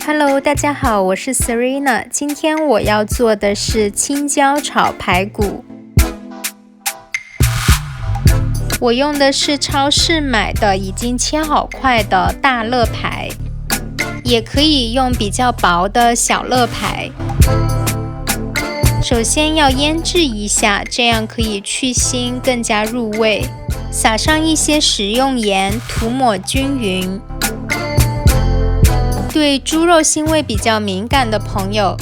Hello， 大家好，我是 Serena。今天我要做的是青椒炒排骨。我用的是超市买的已经切好块的大肋排，也可以用比较薄的小肋排。首先要腌制一下，这样可以去腥，更加入味。撒上一些食用盐，涂抹均匀。对猪肉腥味比较敏感的朋友，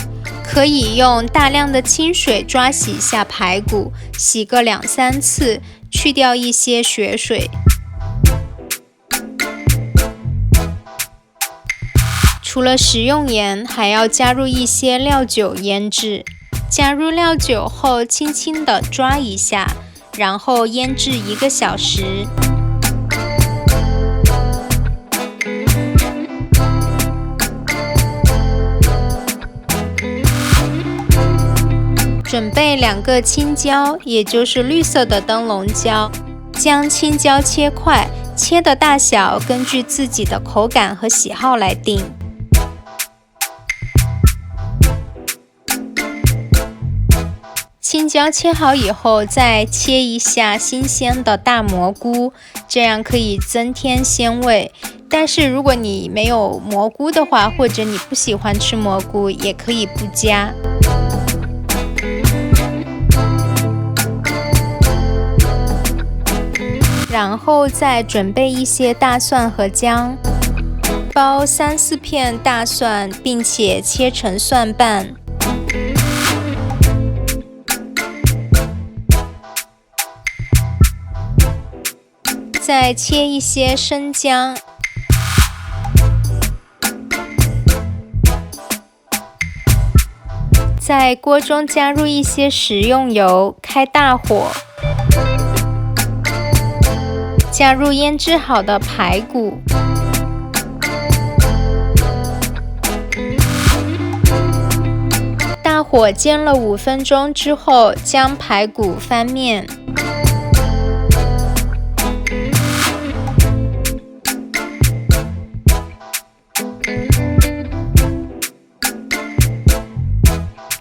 可以用大量的清水抓洗一下排骨，洗个2-3次，去掉一些血水。除了食用盐，还要加入一些料酒腌制。加入料酒后，轻轻地抓一下，然后腌制1个小时。准备2个青椒，也就是绿色的灯笼椒，将青椒切块，切的大小根据自己的口感和喜好来定。青椒切好以后，再切一下新鲜的大蘑菇，这样可以增添鲜味。但是如果你没有蘑菇的话，或者你不喜欢吃蘑菇，也可以不加。然后再准备一些大蒜和姜，剥3-4片大蒜，并且切成蒜瓣。再切一些生姜，在锅中加入一些食用油，开大火。加入腌制好的排骨，大火煎了5分钟之后，将排骨翻面。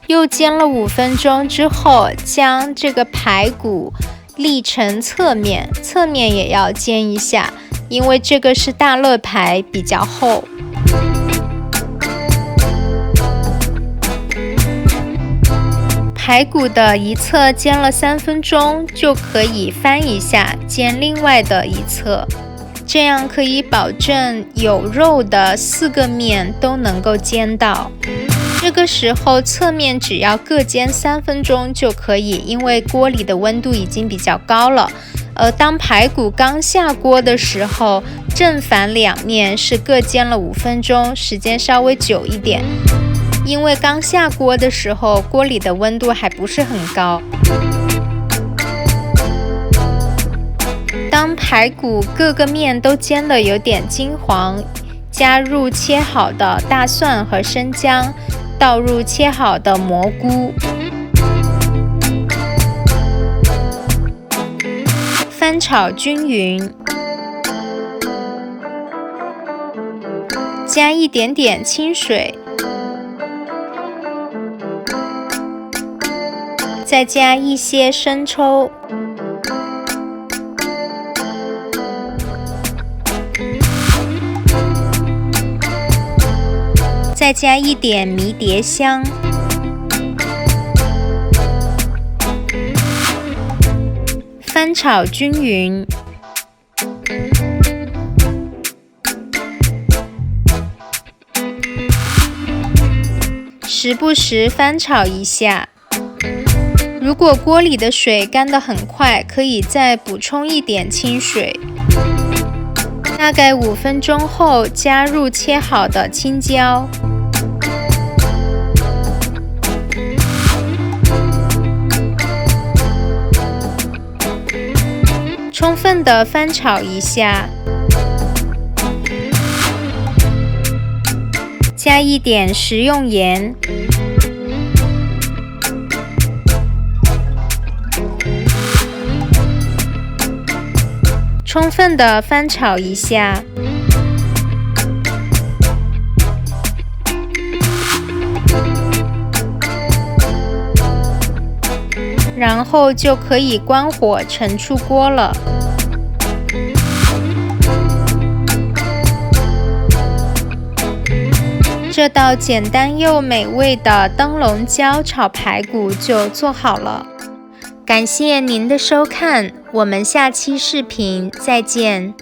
又煎了5分钟之后，将这个排骨立成侧面，侧面也要煎一下，因为这个是大肋排，比较厚。排骨的一侧煎了3分钟，就可以翻一下，煎另外的一侧，这样可以保证有肉的4个面都能够煎到。这个时候侧面只要各煎3分钟就可以，因为锅里的温度已经比较高了。而当排骨刚下锅的时候，正反两面是各煎了5分钟，时间稍微久一点，因为刚下锅的时候锅里的温度还不是很高。当排骨各个面都煎得有点金黄，加入切好的大蒜和生姜，倒入切好的蘑菇，翻炒均匀，加一点点清水，再加一些生抽，再加一点迷迭香，翻炒均匀，时不时翻炒一下。如果锅里的水干得很快，可以再补充一点清水。大概5分钟后，加入切好的青椒，充分的翻炒一下，加一点食用盐，充分的翻炒一下，然后就可以关火盛出锅了。这道简单又美味的灯笼椒炒排骨就做好了。感谢您的收看，我们下期视频再见。